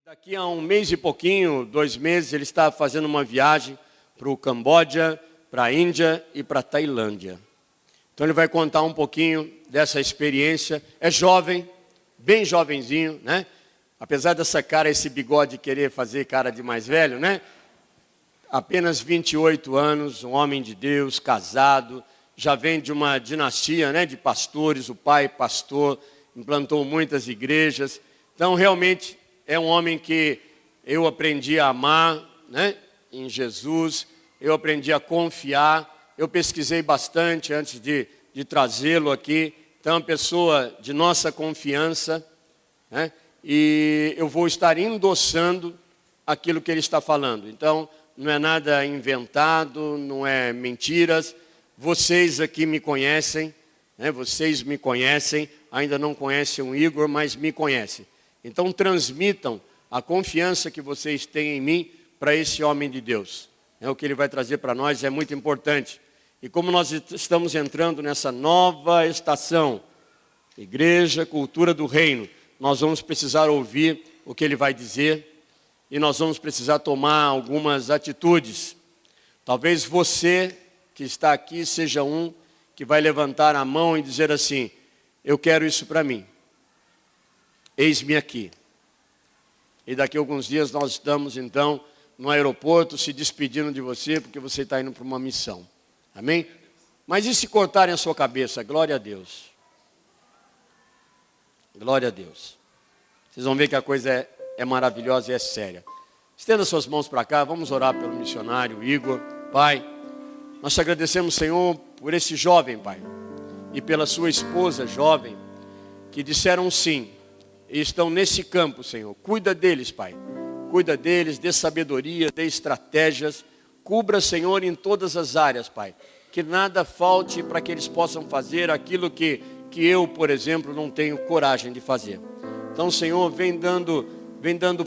Daqui a um mês e pouquinho, 2 meses, ele está fazendo uma viagem para o Camboja, para a Índia e para a Tailândia. Então ele vai contar um pouquinho dessa experiência. É jovem, bem jovenzinho, né? Apesar dessa cara, esse bigode querer fazer cara de mais velho, né? Apenas 28 anos, um homem de Deus, casado, já vem de uma dinastia, né, de pastores, o pai pastor, implantou muitas igrejas. Então realmente é um homem que eu aprendi a amar, né, em Jesus, eu aprendi a confiar, eu pesquisei bastante antes de trazê-lo aqui. Então é uma pessoa de nossa confiança, né, e eu vou estar endossando aquilo que ele está falando. Então não é nada inventado, não é mentiras. Vocês aqui me conhecem, né, vocês me conhecem, ainda não conhecem o Igor, mas me conhecem. Então transmitam a confiança que vocês têm em mim para esse homem de Deus. O que ele vai trazer para nós é muito importante. E como nós estamos entrando nessa nova estação, Igreja, Cultura do Reino, nós vamos precisar ouvir o que ele vai dizer e nós vamos precisar tomar algumas atitudes. Talvez você que está aqui seja um que vai levantar a mão e dizer assim: eu quero isso para mim. Eis-me aqui. E daqui a alguns dias nós estamos então no aeroporto se despedindo de você, porque você está indo para uma missão. Amém? Mas e se cortarem a sua cabeça? Glória a Deus. Glória a Deus. Vocês vão ver que a coisa é maravilhosa e é séria. Estenda suas mãos para cá, vamos orar pelo missionário Igor. Pai, nós te agradecemos, Senhor, por esse jovem, Pai, e pela sua esposa jovem, que disseram sim, e estão nesse campo, Senhor. Cuida deles, Pai. Cuida deles, dê sabedoria, dê estratégias. Cubra, Senhor, em todas as áreas, Pai. Que nada falte para que eles possam fazer aquilo que eu, por exemplo, não tenho coragem de fazer. Então, Senhor, vem dando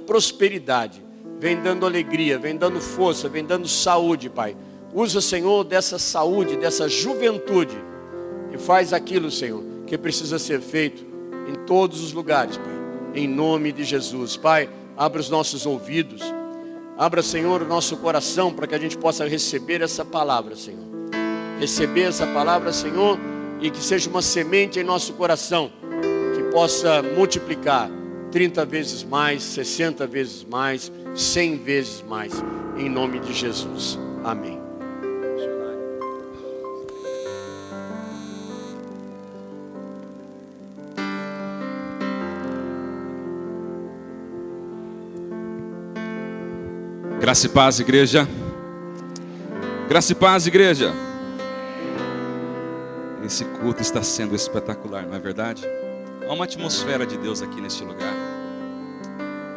prosperidade, vem dando alegria, vem dando força, vem dando saúde, Pai. Usa, Senhor, dessa saúde, dessa juventude, e faz aquilo, Senhor, que precisa ser feito em todos os lugares, Pai. Em nome de Jesus. Pai, abra os nossos ouvidos. Abra, Senhor, o nosso coração para que a gente possa receber essa palavra, Senhor. Receber essa palavra, Senhor, e que seja uma semente em nosso coração, que possa multiplicar 30 vezes mais, 60 vezes mais, 100 vezes mais. Em nome de Jesus. Amém. Graça e paz, igreja. Graça e paz, igreja. Esse culto está sendo espetacular, não é verdade? Há uma atmosfera de Deus aqui neste lugar.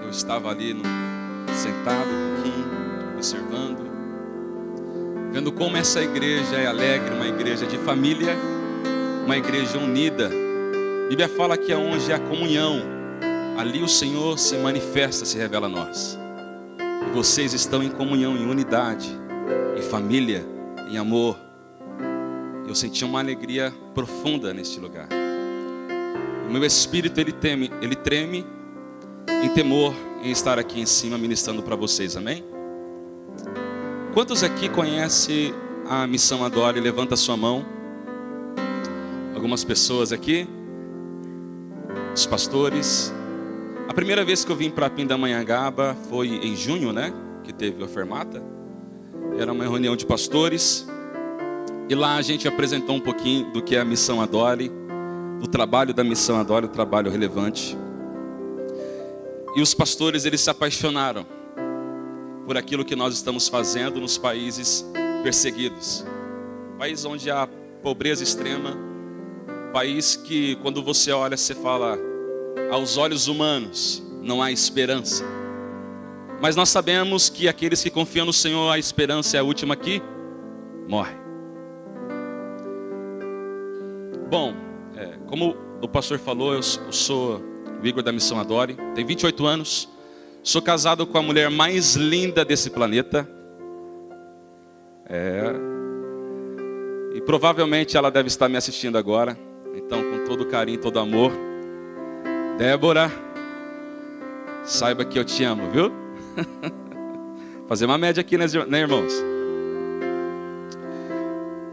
Eu estava ali sentado um pouquinho, observando, vendo como essa igreja é alegre, uma igreja de família, uma igreja unida. A Bíblia fala que onde há comunhão, ali o Senhor se manifesta, se revela a nós. Vocês estão em comunhão, em unidade, em família, em amor. Eu senti uma alegria profunda neste lugar. O meu espírito ele treme em temor em estar aqui em cima ministrando para vocês, amém? Quantos aqui conhecem a Missão Adore? Levanta a sua mão. Algumas pessoas aqui, os pastores. A primeira vez que eu vim para Pindamonhangaba foi em junho, né? Que teve a Fermata. Era uma reunião de pastores. E lá a gente apresentou um pouquinho do que é a Missão Adore, do trabalho da Missão Adore, o trabalho relevante. E os pastores, eles se apaixonaram por aquilo que nós estamos fazendo nos países perseguidos. País onde há pobreza extrema. País que quando você olha, você fala... Aos olhos humanos não há esperança. Mas nós sabemos que aqueles que confiam no Senhor, a esperança é a última que morre. Bom, como o pastor falou, eu sou o Igor da Missão Adore, tenho 28 anos, sou casado com a mulher mais linda desse planeta. E provavelmente ela deve estar me assistindo agora. Então, com todo carinho, todo amor, Débora, Saiba que eu te amo, viu? Fazer uma média aqui, né, irmãos?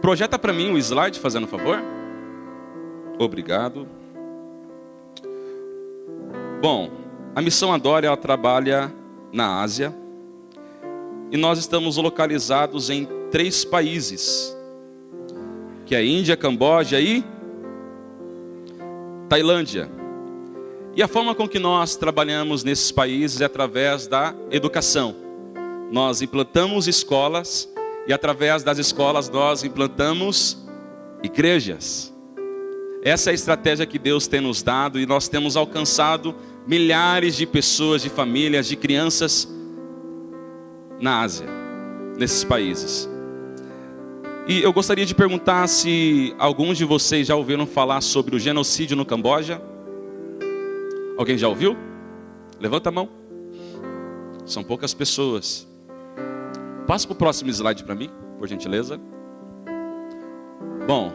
Projeta para mim o slide, fazendo um favor. Obrigado. Bom, a Missão Adore, ela trabalha na Ásia. E nós estamos localizados em 3 países. Que é Índia, Camboja e Tailândia. E a forma com que nós trabalhamos nesses países é através da educação. Nós implantamos escolas e através das escolas nós implantamos igrejas. Essa é a estratégia que Deus tem nos dado e nós temos alcançado milhares de pessoas, de famílias, de crianças na Ásia, nesses países. E eu gostaria de perguntar se alguns de vocês já ouviram falar sobre o genocídio no Camboja. Alguém já ouviu? Levanta a mão. São poucas pessoas. Passa para o próximo slide para mim, por gentileza. Bom,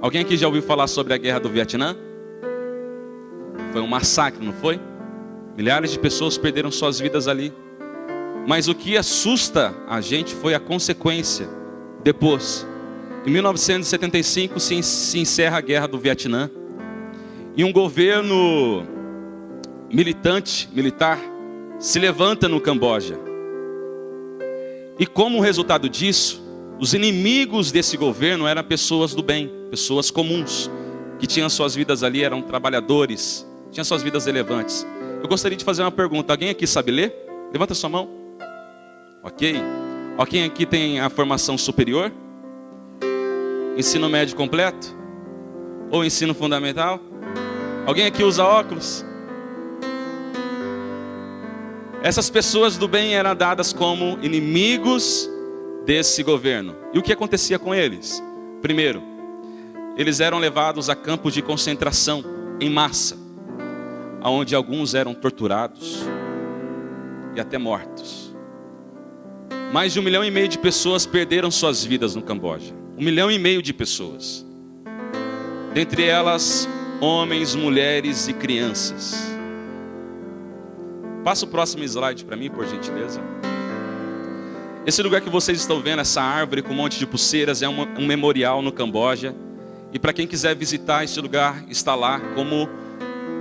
alguém aqui já ouviu falar sobre a guerra do Vietnã? Foi um massacre, não foi? Milhares de pessoas perderam suas vidas ali. Mas o que assusta a gente foi a consequência. Depois, em 1975 se encerra a guerra do Vietnã. E um governo militar, se levanta no Camboja. E como resultado disso, os inimigos desse governo eram pessoas do bem, pessoas comuns, que tinham suas vidas ali, eram trabalhadores, tinham suas vidas relevantes. Eu gostaria de fazer uma pergunta, alguém aqui sabe ler? Levanta sua mão. Ok. Alguém aqui tem a formação superior? Ensino médio completo? Ou ensino fundamental? Alguém aqui usa óculos? Essas pessoas do bem eram dadas como inimigos desse governo. E o que acontecia com eles? Primeiro, eles eram levados a campos de concentração em massa, onde alguns eram torturados e até mortos. Mais de 1,5 milhão de pessoas perderam suas vidas no Camboja. 1,5 milhão de pessoas. Dentre elas, homens, mulheres e crianças. Passa o próximo slide para mim, por gentileza. Esse lugar que vocês estão vendo, essa árvore com um monte de pulseiras, é um memorial no Camboja. E para quem quiser visitar, esse lugar está lá como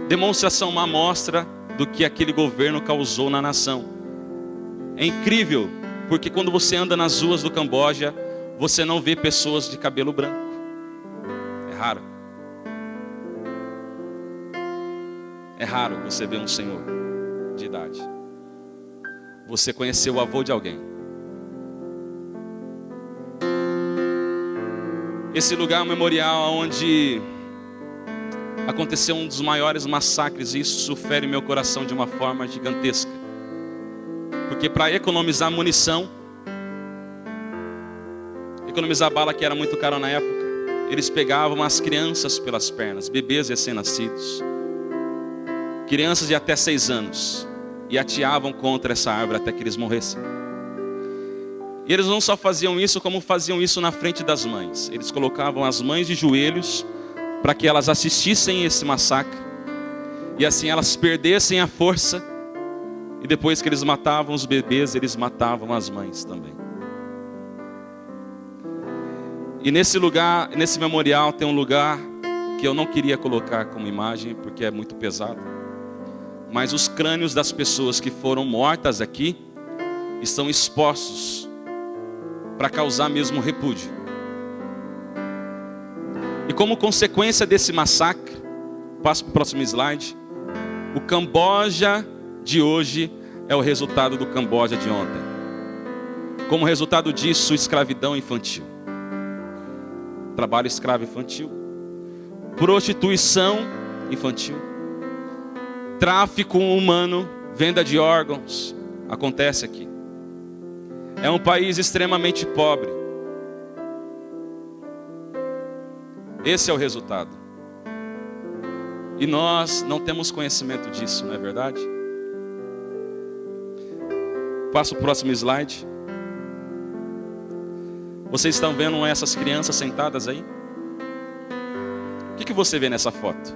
demonstração, uma amostra do que aquele governo causou na nação. É incrível, porque quando você anda nas ruas do Camboja, você não vê pessoas de cabelo branco. É raro. É raro você ver um senhor de idade. Você conheceu o avô de alguém. Esse lugar é um memorial onde aconteceu um dos maiores massacres, e isso fere meu coração de uma forma gigantesca. Porque para economizar munição, economizar bala que era muito caro na época, eles pegavam as crianças pelas pernas, bebês recém-nascidos, crianças de até 6 anos, e ateavam contra essa árvore até que eles morressem. E eles não só faziam isso, como faziam isso na frente das mães. Eles colocavam as mães de joelhos para que elas assistissem esse massacre, e assim elas perdessem a força, e depois que eles matavam os bebês, eles matavam as mães também. E nesse lugar, nesse memorial, tem um lugar que eu não queria colocar como imagem, porque é muito pesado. Mas os crânios das pessoas que foram mortas aqui estão expostos para causar mesmo repúdio. E como consequência desse massacre, passo para o próximo slide, o Camboja de hoje é o resultado do Camboja de ontem. Como resultado disso, escravidão infantil, trabalho escravo infantil, prostituição infantil, tráfico humano, venda de órgãos, acontece aqui. É um país extremamente pobre. Esse é o resultado. E nós não temos conhecimento disso, não é verdade? Passa o próximo slide. Vocês estão vendo essas crianças sentadas aí? O que você vê nessa foto?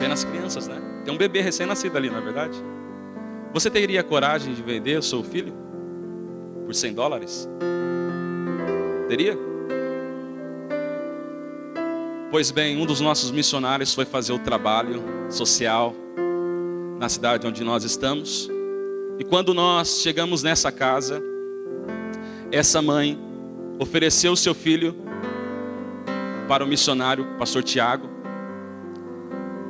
Apenas crianças, né? Tem um bebê recém-nascido ali, não é verdade? Você teria coragem de vender o seu filho por $100? Teria? Pois bem, um dos nossos missionários foi fazer o trabalho social na cidade onde nós estamos. E quando nós chegamos nessa casa, essa mãe ofereceu o seu filho para o missionário, pastor Tiago,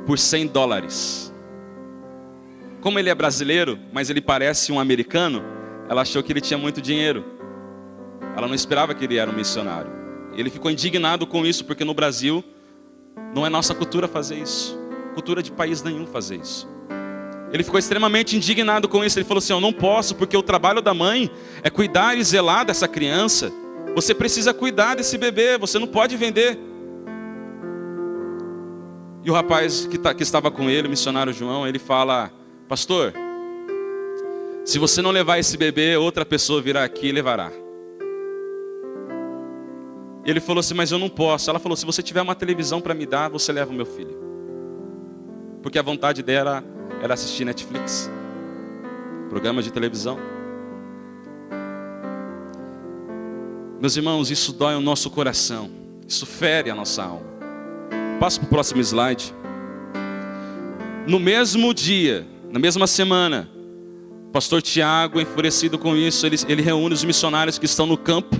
por $100. Como ele é brasileiro, mas ele parece um americano, ela achou que ele tinha muito dinheiro. Ela não esperava que ele era um missionário. Ele ficou indignado com isso, porque no Brasil não é nossa cultura fazer isso. Cultura de país nenhum fazer isso. Ele ficou extremamente indignado com isso. Ele falou assim: eu não posso, porque o trabalho da mãe é cuidar e zelar dessa criança. Você precisa cuidar desse bebê, você não pode vender. E o rapaz que estava com ele, o missionário João, ele fala: pastor, se você não levar esse bebê, outra pessoa virá aqui e levará. E ele falou assim: mas eu não posso. Ela falou: se você tiver uma televisão para me dar, você leva o meu filho. Porque a vontade dela era assistir Netflix, programa de televisão. Meus irmãos, isso dói o nosso coração, isso fere a nossa alma. Passo para o próximo slide. No mesmo dia, na mesma semana, o pastor Tiago, enfurecido com isso, ele reúne os missionários que estão no campo.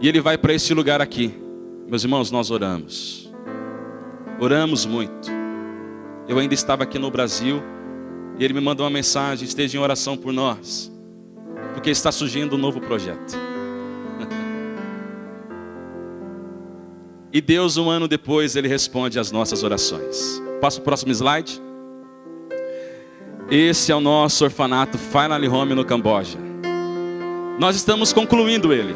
E ele vai para esse lugar aqui. Meus irmãos, nós oramos. Oramos muito. Eu ainda estava aqui no Brasil. E ele me mandou uma mensagem: esteja em oração por nós, porque está surgindo um novo projeto. E Deus, um ano depois, Ele responde às nossas orações. Passo para o próximo slide. Esse é o nosso orfanato Finally Home no Camboja. Nós estamos concluindo ele.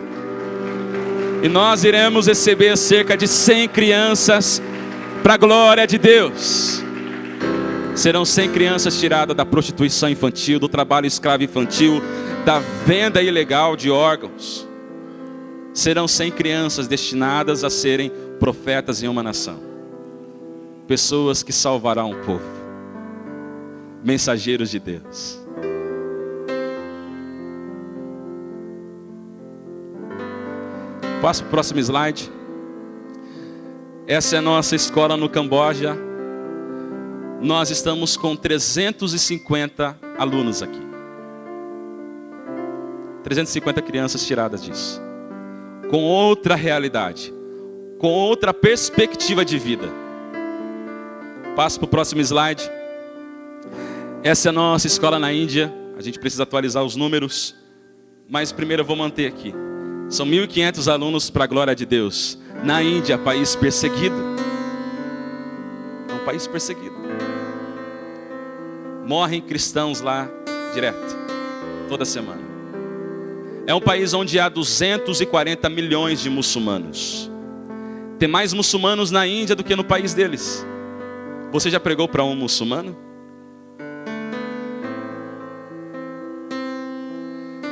E nós iremos receber cerca de 100 crianças para a glória de Deus. Serão 100 crianças tiradas da prostituição infantil, do trabalho escravo infantil, da venda ilegal de órgãos. Serão 100 crianças destinadas a serem profetas em uma nação. Pessoas que salvarão o povo. Mensageiros de Deus. Passo para o próximo slide. Essa é a nossa escola no Camboja. Nós estamos com 350 alunos aqui. 350 crianças tiradas disso. Com outra realidade. Com outra perspectiva de vida. Passo para o próximo slide. Essa é a nossa escola na Índia. A gente precisa atualizar os números. Mas primeiro eu vou manter aqui. São 1.500 alunos para a glória de Deus. Na Índia, país perseguido. É um país perseguido. Morrem cristãos lá direto. Toda semana. É um país onde há 240 milhões de muçulmanos. Tem mais muçulmanos na Índia do que no país deles. Você já pregou para um muçulmano?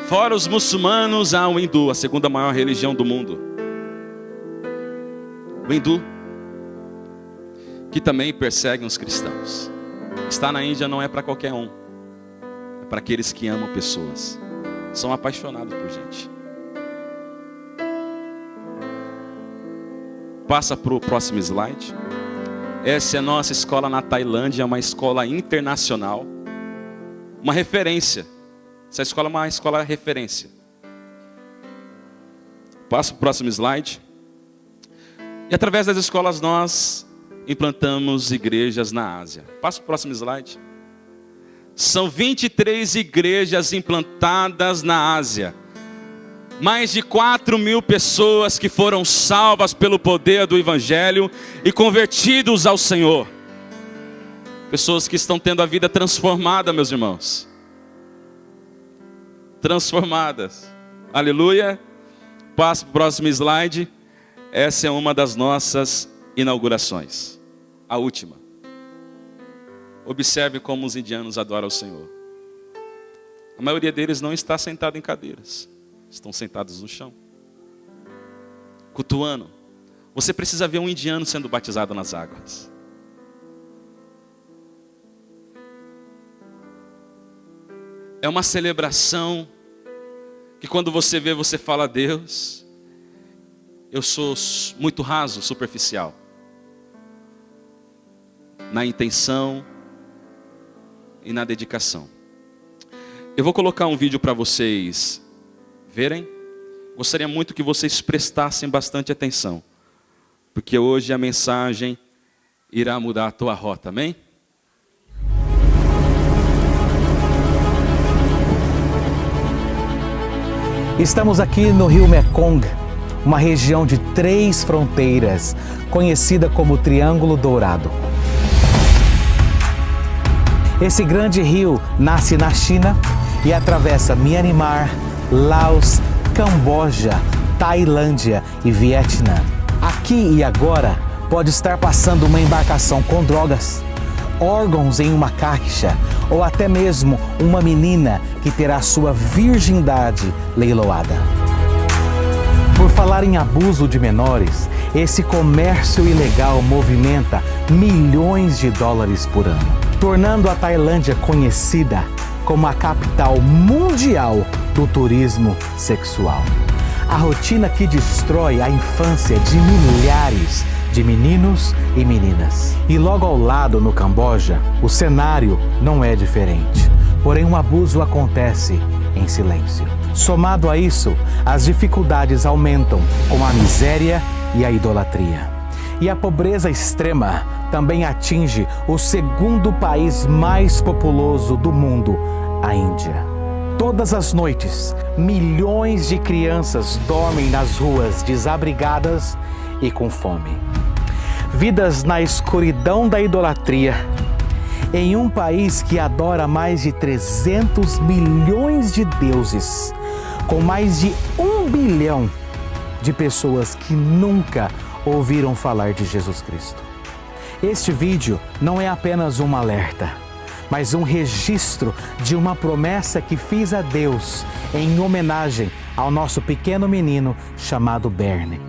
Fora os muçulmanos, há o hindu, a segunda maior religião do mundo. O hindu, que também persegue os cristãos. Estar na Índia não é para qualquer um. É para aqueles que amam pessoas. São apaixonados por gente. Passa para o próximo slide. Essa é a nossa escola na Tailândia, uma escola internacional. Uma referência. Essa escola é uma escola referência. Passa para o próximo slide. E através das escolas nós implantamos igrejas na Ásia. Passa para o próximo slide. São 23 igrejas implantadas na Ásia. Mais de 4.000 pessoas que foram salvas pelo poder do Evangelho e convertidos ao Senhor. Pessoas que estão tendo a vida transformada, meus irmãos. Transformadas. Aleluia. Passo para o próximo slide. Essa é uma das nossas inaugurações. A última. Observe como os indianos adoram o Senhor. A maioria deles não está sentado em cadeiras. Estão sentados no chão. Cultuando. Você precisa ver um indiano sendo batizado nas águas. é uma celebração que quando você vê, você fala: Deus, eu sou muito raso, superficial, na intenção e na dedicação. Eu vou colocar um vídeo para vocês verem. Gostaria muito que vocês prestassem bastante atenção, porque hoje a mensagem irá mudar a tua rota, amém? Estamos aqui no rio Mekong, uma região de 3 fronteiras, conhecida como Triângulo Dourado. Esse grande rio nasce na China e atravessa Myanmar, Laos, Camboja, Tailândia e Vietnã. Aqui e agora pode estar passando uma embarcação com drogas, órgãos em uma caixa ou até mesmo uma menina que terá sua virgindade leiloada. Por falar em abuso de menores, esse comércio ilegal movimenta milhões de dólares por ano, tornando a Tailândia conhecida como a capital mundial do turismo sexual. A rotina que destrói a infância de milhares de meninos e meninas. E logo ao lado, no Camboja, o cenário não é diferente. Porém, um abuso acontece em silêncio. Somado a isso, as dificuldades aumentam com a miséria e a idolatria. E a pobreza extrema também atinge o segundo país mais populoso do mundo, a Índia. Todas as noites, milhões de crianças dormem nas ruas desabrigadas e com fome. Vidas na escuridão da idolatria, em um país que adora mais de 300 milhões de deuses, com mais de 1 bilhão de pessoas que nunca ouviram falar de Jesus Cristo. Este vídeo não é apenas um alerta, mas um registro de uma promessa que fiz a Deus em homenagem ao nosso pequeno menino chamado Bernie.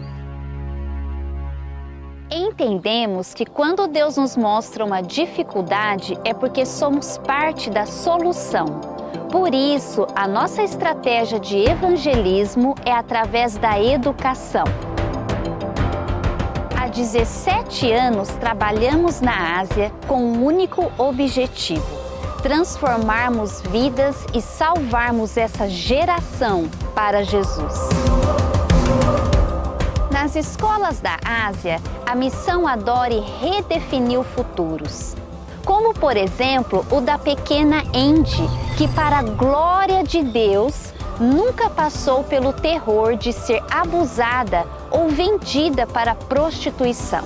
Entendemos que quando Deus nos mostra uma dificuldade é porque somos parte da solução. Por isso, a nossa estratégia de evangelismo é através da educação. Há 17 anos trabalhamos na Ásia com um único objetivo: transformarmos vidas e salvarmos essa geração para Jesus. Nas escolas da Ásia, a missão Adore redefiniu futuros. Como, por exemplo, o da pequena Andy, que, para a glória de Deus, nunca passou pelo terror de ser abusada ou vendida para prostituição.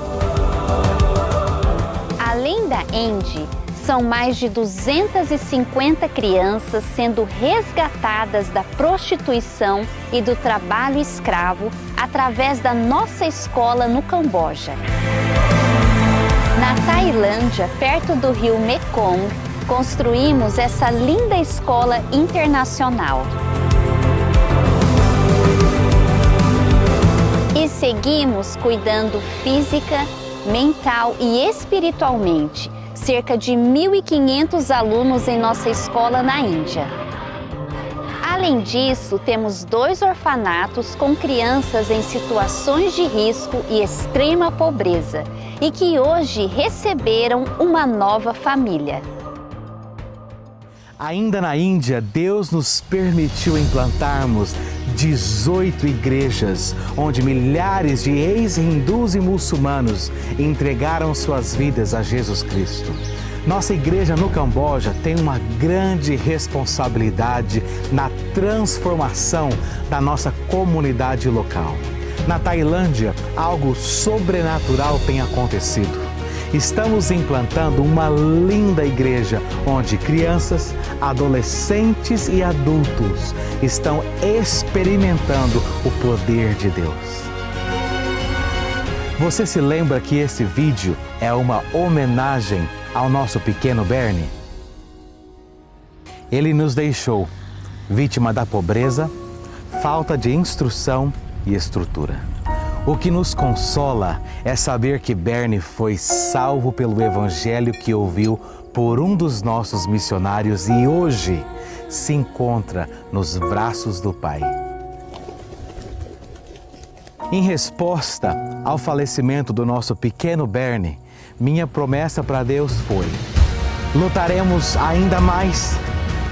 Além da Andy, são mais de 250 crianças sendo resgatadas da prostituição e do trabalho escravo através da nossa escola no Camboja. Na Tailândia, perto do rio Mekong, construímos essa linda escola internacional. E seguimos cuidando física, mental e espiritualmente cerca de 1.500 alunos em nossa escola na Índia. Além disso, temos 2 orfanatos com crianças em situações de risco e extrema pobreza e que hoje receberam uma nova família. Ainda na Índia, Deus nos permitiu implantarmos 18 igrejas, onde milhares de ex-hindus e muçulmanos entregaram suas vidas a Jesus Cristo. Nossa igreja no Camboja tem uma grande responsabilidade na transformação da nossa comunidade local. Na Tailândia, algo sobrenatural tem acontecido. Estamos implantando uma linda igreja onde crianças, adolescentes e adultos estão experimentando o poder de Deus. Você se lembra que esse vídeo é uma homenagem ao nosso pequeno Bernie? Ele nos deixou vítima da pobreza, falta de instrução e estrutura. O que nos consola é saber que Bernie foi salvo pelo evangelho que ouviu por um dos nossos missionários e hoje se encontra nos braços do Pai. Em resposta ao falecimento do nosso pequeno Bernie, minha promessa para Deus foi: lutaremos ainda mais,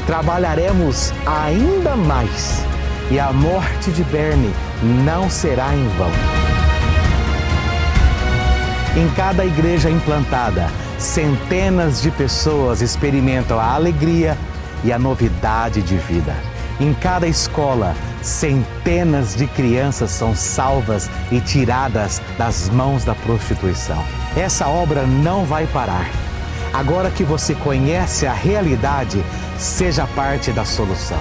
trabalharemos ainda mais, e a morte de Bernie não será em vão. Em cada igreja implantada, centenas de pessoas experimentam a alegria e a novidade de vida. Em cada escola, centenas de crianças são salvas e tiradas das mãos da prostituição. Essa obra não vai parar. Agora que você conhece a realidade, seja parte da solução.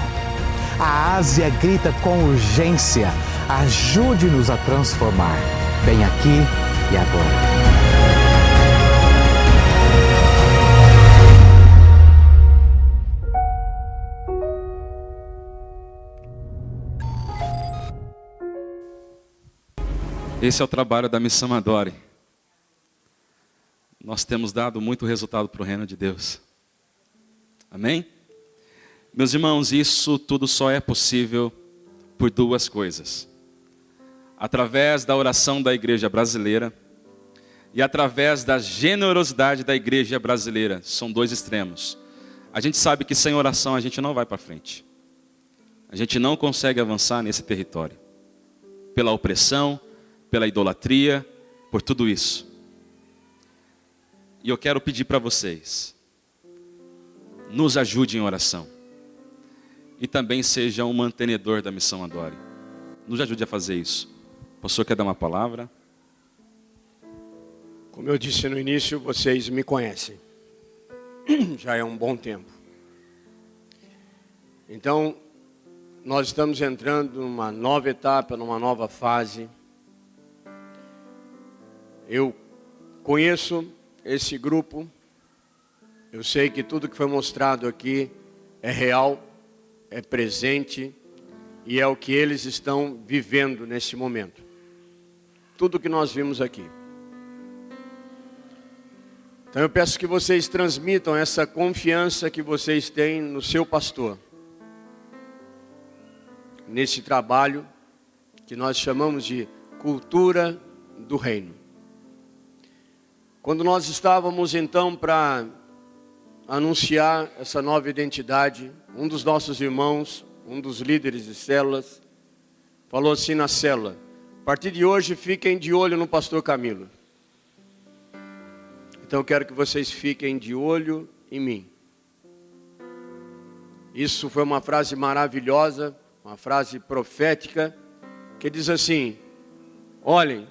A Ásia grita com urgência: ajude-nos a transformar, bem aqui e agora. Esse é o trabalho da Missão Adore. Nós temos dado muito resultado para o reino de Deus. Amém? Meus irmãos, isso tudo só é possível por duas coisas. Através da oração da igreja brasileira e através da generosidade da igreja brasileira. São dois extremos. A gente sabe que sem oração a gente não vai para frente. A gente não consegue avançar nesse território. Pela opressão, pela idolatria, por tudo isso. E eu quero pedir para vocês, nos ajude em oração. E também seja um mantenedor da Missão Adore. Nos ajude a fazer isso. O pastor quer dar uma palavra? Como eu disse no início, vocês me conhecem. Já é um bom tempo. Então, nós estamos entrando numa nova etapa, numa nova fase. Eu conheço esse grupo, eu sei que tudo que foi mostrado aqui é real, é presente e é o que eles estão vivendo nesse momento. Tudo que nós vimos aqui. Então eu peço que vocês transmitam essa confiança que vocês têm no seu pastor. Nesse trabalho que nós chamamos de cultura do reino. Quando nós estávamos então para anunciar essa nova identidade, um dos nossos irmãos, um dos líderes de células, falou assim na célula: a partir de hoje fiquem de olho no pastor Camilo. Então eu quero que vocês fiquem de olho em mim. Isso foi uma frase maravilhosa, uma frase profética, que diz assim: olhem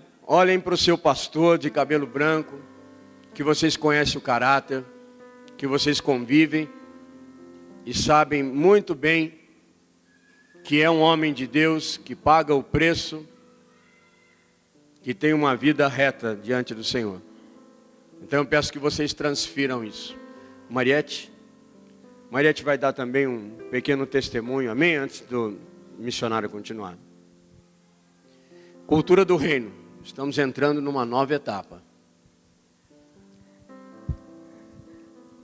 para o seu pastor de cabelo branco, que vocês conhecem o caráter, que vocês convivem e sabem muito bem que é um homem de Deus, que paga o preço, que tem uma vida reta diante do Senhor. Então eu peço que vocês transfiram isso. Mariette vai dar também um pequeno testemunho, amém? Antes do missionário continuar. Cultura do reino. Estamos entrando numa nova etapa.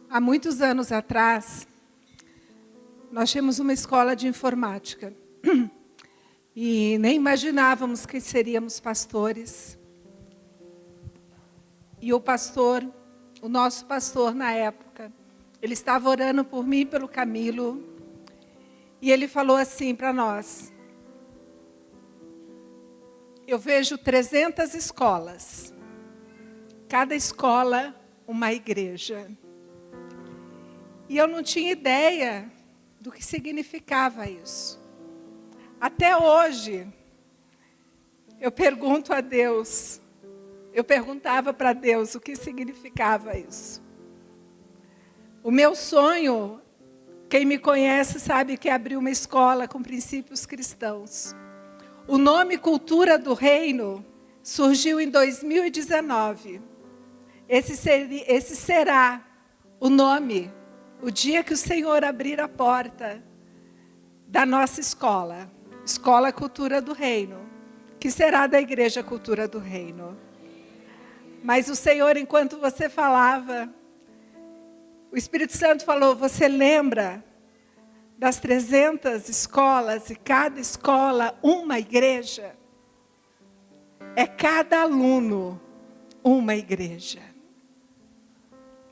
Há muitos anos atrás, nós tínhamos uma escola de informática. E nem imaginávamos que seríamos pastores. E o nosso pastor na época, ele estava orando por mim e pelo Camilo. E ele falou assim para nós: eu vejo 300 escolas. Cada escola, uma igreja. E eu não tinha ideia do que significava isso. Até hoje, eu perguntava para Deus o que significava isso. O meu sonho, quem me conhece sabe que é abrir uma escola com princípios cristãos. O nome Cultura do Reino surgiu em 2019. Esse será o nome, o dia que o Senhor abrir a porta da nossa escola. Escola Cultura do Reino, que será da Igreja Cultura do Reino. Mas o Senhor, enquanto você falava, o Espírito Santo falou: você lembra das 300 escolas, e cada escola uma igreja, é cada aluno uma igreja.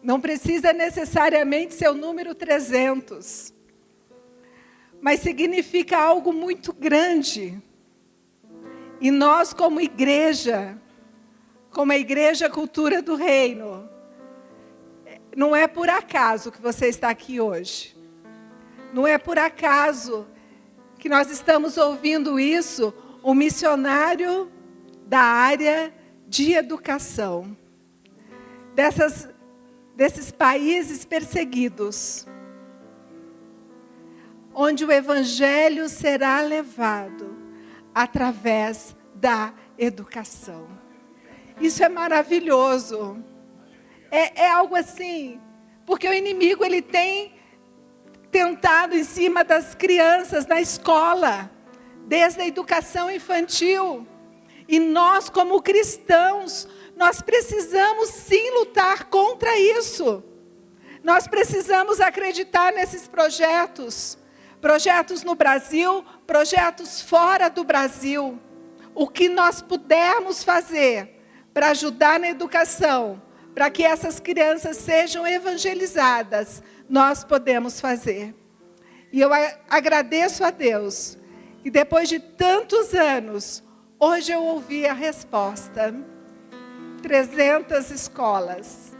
Não precisa necessariamente ser o número 300, mas significa algo muito grande. E nós, como igreja Cultura do Reino, não é por acaso que você está aqui hoje. Não é por acaso que nós estamos ouvindo isso, um missionário da área de educação, desses países perseguidos, onde o evangelho será levado através da educação. Isso é maravilhoso. É algo assim, porque o inimigo ele tem tentado em cima das crianças na escola, desde a educação infantil. E nós, como cristãos, nós precisamos sim lutar contra isso. Nós precisamos acreditar nesses projetos no Brasil, projetos fora do Brasil. O que nós pudermos fazer para ajudar na educação, para que essas crianças sejam evangelizadas, nós podemos fazer. E eu agradeço a Deus, que depois de tantos anos, hoje eu ouvi a resposta. 300 escolas,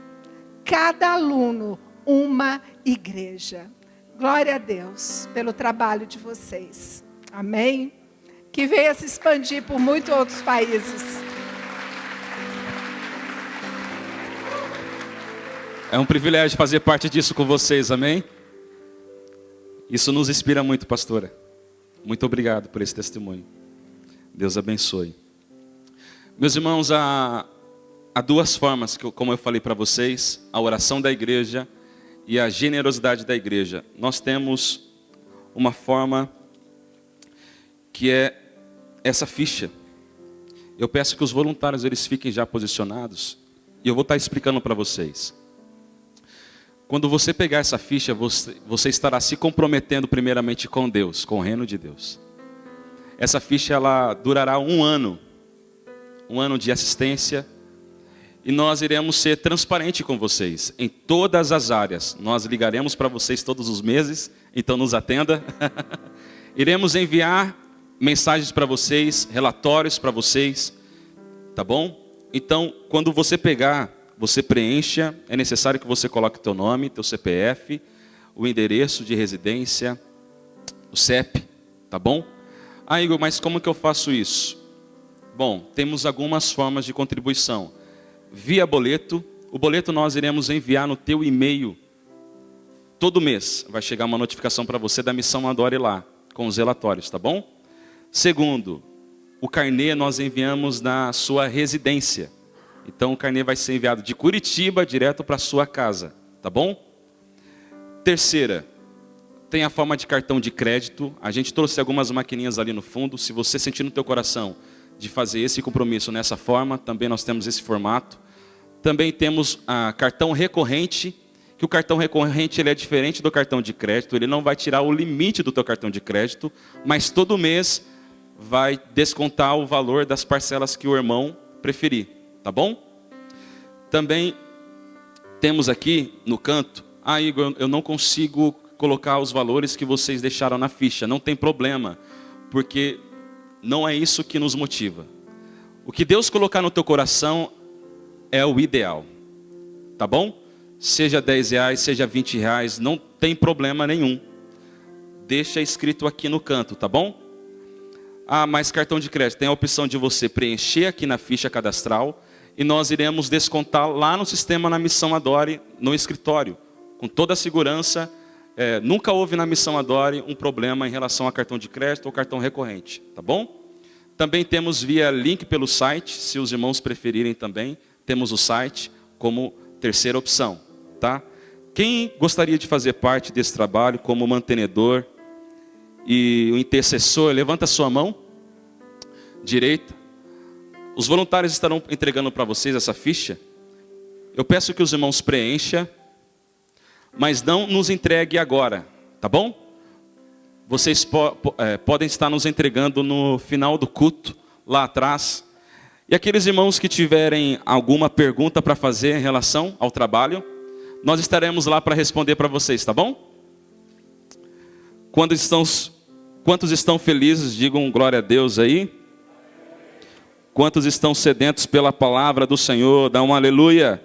cada aluno uma igreja. Glória a Deus pelo trabalho de vocês. Amém? Que venha se expandir por muitos outros países. É um privilégio fazer parte disso com vocês, amém? Isso nos inspira muito, pastora. Muito obrigado por esse testemunho. Deus abençoe. Meus irmãos, há duas formas, como eu falei para vocês, a oração da igreja e a generosidade da igreja. Nós temos uma forma que é essa ficha. Eu peço que os voluntários eles fiquem já posicionados e eu vou estar explicando para vocês. Quando você pegar essa ficha, você estará se comprometendo primeiramente com Deus, com o reino de Deus. Essa ficha ela durará um ano de assistência, e nós iremos ser transparentes com vocês em todas as áreas. Nós ligaremos para vocês todos os meses, então nos atenda. Iremos enviar mensagens para vocês, relatórios para vocês, tá bom? Então, quando você pegar, você preencha, é necessário que você coloque teu nome, teu CPF, o endereço de residência, o CEP, tá bom? Ah, Igor, mas como que eu faço isso? Bom, temos algumas formas de contribuição. Via boleto, o boleto nós iremos enviar no teu e-mail. Todo mês vai chegar uma notificação para você da Missão Adore lá, com os relatórios, tá bom? Segundo, o carnê nós enviamos na sua residência. Então o carnê vai ser enviado de Curitiba direto para a sua casa, tá bom? Terceira, tem a forma de cartão de crédito. A gente trouxe algumas maquininhas ali no fundo. Se você sentir no teu coração de fazer esse compromisso nessa forma, também nós temos esse formato. Também temos a cartão recorrente, que o cartão recorrente ele é diferente do cartão de crédito. Ele não vai tirar o limite do teu cartão de crédito, mas todo mês vai descontar o valor das parcelas que o irmão preferir. Tá bom? Também temos aqui no canto, Igor, eu não consigo colocar os valores que vocês deixaram na ficha. Não tem problema, porque não é isso que nos motiva. O que Deus colocar no teu coração é o ideal. Tá bom? Seja R$10, seja R$20, não tem problema nenhum. Deixa escrito aqui no canto, tá bom? Mas cartão de crédito, tem a opção de você preencher aqui na ficha cadastral e nós iremos descontar lá no sistema na Missão Adore, no escritório, com toda a segurança. Nunca houve na Missão Adore um problema em relação a cartão de crédito ou cartão recorrente, tá bom? Também temos via link pelo site, se os irmãos preferirem também, temos o site como terceira opção, tá? Quem gostaria de fazer parte desse trabalho como mantenedor e o intercessor, levanta a sua mão direita. Os voluntários estarão entregando para vocês essa ficha. Eu peço que os irmãos preencham, mas não nos entregue agora, tá bom? vocês podem estar nos entregando no final do culto, lá atrás. E aqueles irmãos que tiverem alguma pergunta para fazer em relação ao trabalho, nós estaremos lá para responder para vocês, tá bom? Quantos estão felizes, digam glória a Deus aí. Quantos estão sedentos pela palavra do Senhor, dá um aleluia.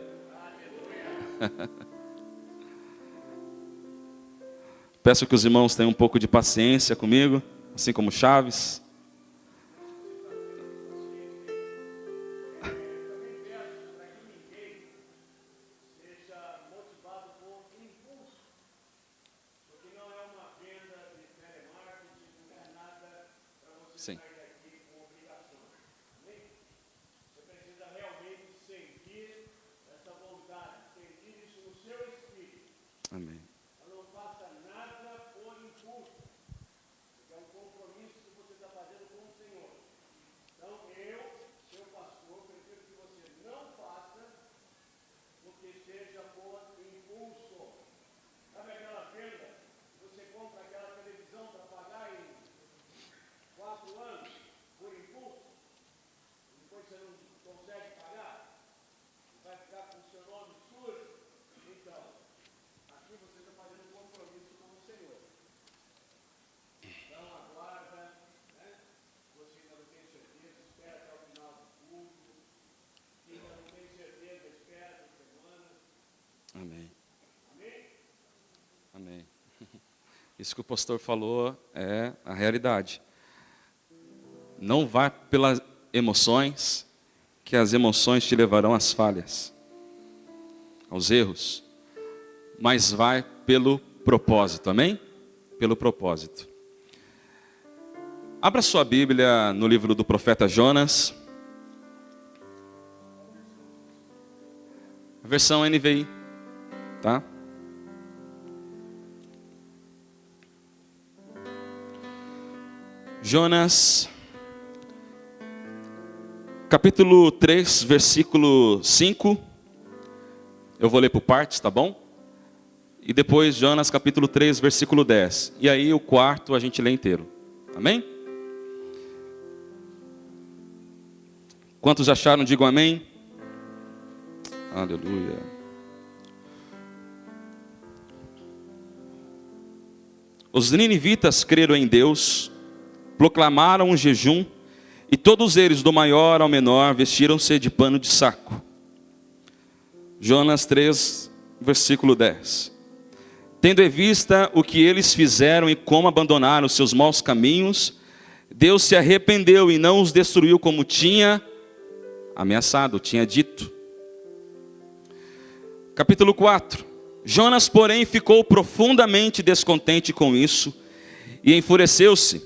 Peço que os irmãos tenham um pouco de paciência comigo, assim como Chaves. Sim. Amém. Não faça nada por impulso, porque é um compromisso que você está fazendo com o Senhor. Então seu pastor, prefiro que você não faça do que seja por impulso. Sabe aquela venda? Você compra aquela televisão para pagar em 4 anos por impulso, depois você não consegue pagar, vai ficar com o seu nome sujo. Então, aqui você está fazendo um compromisso com o Senhor. Então aguarda, né? Você ainda não tem certeza, espera até o final do culto. Quem ainda não tem certeza, espera essa semana. Amém. Amém? Amém. Isso que o pastor falou é a realidade. Não vá pelas emoções, que as emoções te levarão às falhas, aos erros. Mas vai pelo propósito, amém? Pelo propósito. Abra sua Bíblia no livro do profeta Jonas. Versão NVI, tá? Jonas, capítulo 3, versículo 5. Eu vou ler por partes, tá bom? E depois Jonas capítulo 3, versículo 10. E aí o quarto a gente lê inteiro. Amém? Quantos acharam? Digam amém. Aleluia. Os ninivitas creram em Deus, proclamaram um jejum, e todos eles, do maior ao menor, vestiram-se de pano de saco. Jonas 3, versículo 10. Tendo em vista o que eles fizeram e como abandonaram os seus maus caminhos, Deus se arrependeu e não os destruiu como tinha ameaçado, tinha dito. Capítulo 4. Jonas, porém, ficou profundamente descontente com isso e enfureceu-se.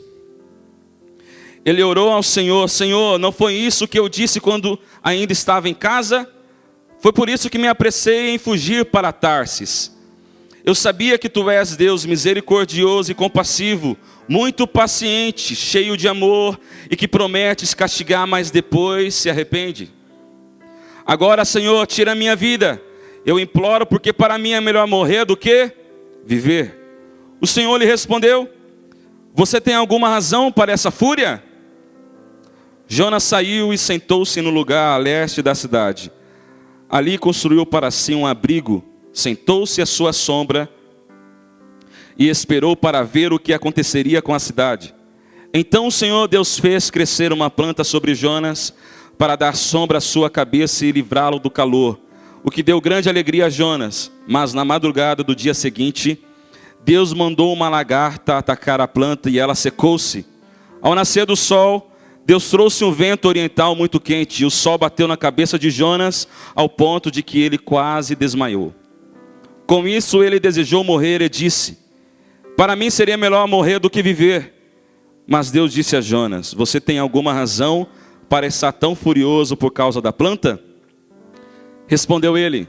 Ele orou ao Senhor: Senhor, não foi isso que eu disse quando ainda estava em casa? Foi por isso que me apressei em fugir para Tarsis. Eu sabia que tu és Deus misericordioso e compassivo, muito paciente, cheio de amor, e que prometes castigar, mas depois se arrepende. Agora, Senhor, tira a minha vida. Eu imploro, porque para mim é melhor morrer do que viver. O Senhor lhe respondeu: você tem alguma razão para essa fúria? Jonas saiu e sentou-se no lugar a leste da cidade. Ali construiu para si um abrigo, sentou-se à sua sombra e esperou para ver o que aconteceria com a cidade. Então o Senhor Deus fez crescer uma planta sobre Jonas para dar sombra à sua cabeça e livrá-lo do calor, o que deu grande alegria a Jonas. Mas na madrugada do dia seguinte, Deus mandou uma lagarta atacar a planta e ela secou-se. Ao nascer do sol, Deus trouxe um vento oriental muito quente, e o sol bateu na cabeça de Jonas, ao ponto de que ele quase desmaiou. Com isso ele desejou morrer e disse: para mim seria melhor morrer do que viver. Mas Deus disse a Jonas: você tem alguma razão para estar tão furioso por causa da planta? Respondeu ele: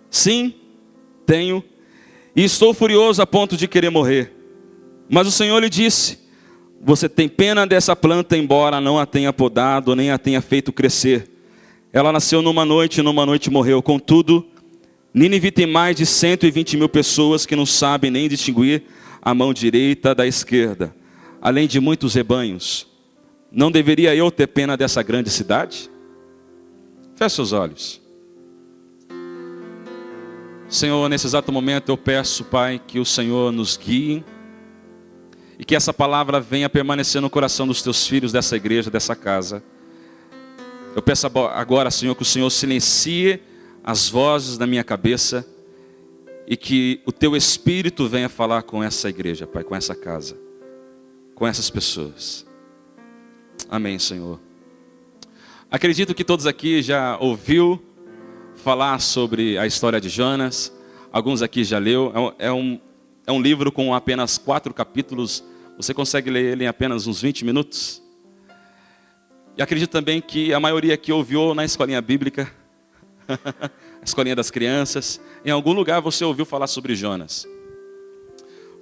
sim, tenho, e estou furioso a ponto de querer morrer. Mas o Senhor lhe disse: você tem pena dessa planta, embora não a tenha podado, nem a tenha feito crescer. Ela nasceu numa noite e numa noite morreu. Contudo, Nínive tem mais de 120 mil pessoas que não sabem nem distinguir a mão direita da esquerda, além de muitos rebanhos. Não deveria eu ter pena dessa grande cidade? Feche seus olhos. Senhor, nesse exato momento eu peço, Pai, que o Senhor nos guie e que essa palavra venha permanecer no coração dos teus filhos dessa igreja, dessa casa. Eu peço agora, Senhor, que o Senhor silencie as vozes da minha cabeça e que o teu Espírito venha falar com essa igreja, Pai, com essa casa, com essas pessoas. Amém, Senhor. Acredito que todos aqui já ouviu falar sobre a história de Jonas. Alguns aqui já leu. É um livro com apenas 4 capítulos. Você consegue ler ele em apenas uns 20 minutos? E acredito também que a maioria aqui ouviu na escolinha bíblica, a escolinha das crianças. Em algum lugar você ouviu falar sobre Jonas.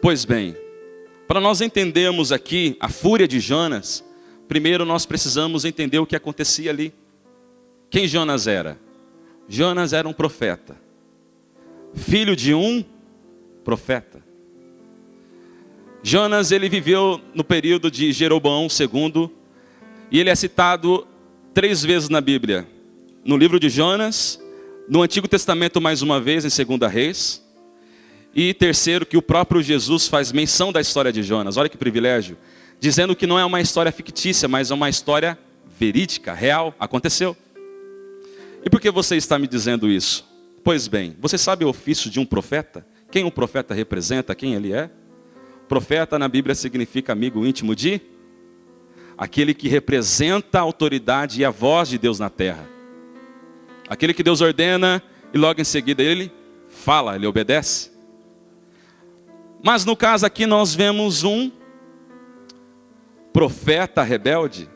Pois bem, para nós entendermos aqui a fúria de Jonas, primeiro nós precisamos entender o que acontecia ali. Quem Jonas era? Jonas era um profeta, filho de um profeta. Jonas, ele viveu no período de Jeroboão II, e ele é citado 3 vezes na Bíblia. No livro de Jonas, no Antigo Testamento mais uma vez, em 2 Reis. E terceiro, que o próprio Jesus faz menção da história de Jonas. Olha que privilégio. Dizendo que não é uma história fictícia, mas é uma história verídica, real, aconteceu. E por que você está me dizendo isso? Pois bem, você sabe o ofício de um profeta? Quem um profeta representa, quem ele é? Profeta na Bíblia significa amigo íntimo de? Aquele que representa a autoridade e a voz de Deus na terra. Aquele que Deus ordena e logo em seguida ele fala, ele obedece. Mas no caso aqui nós vemos um profeta rebelde,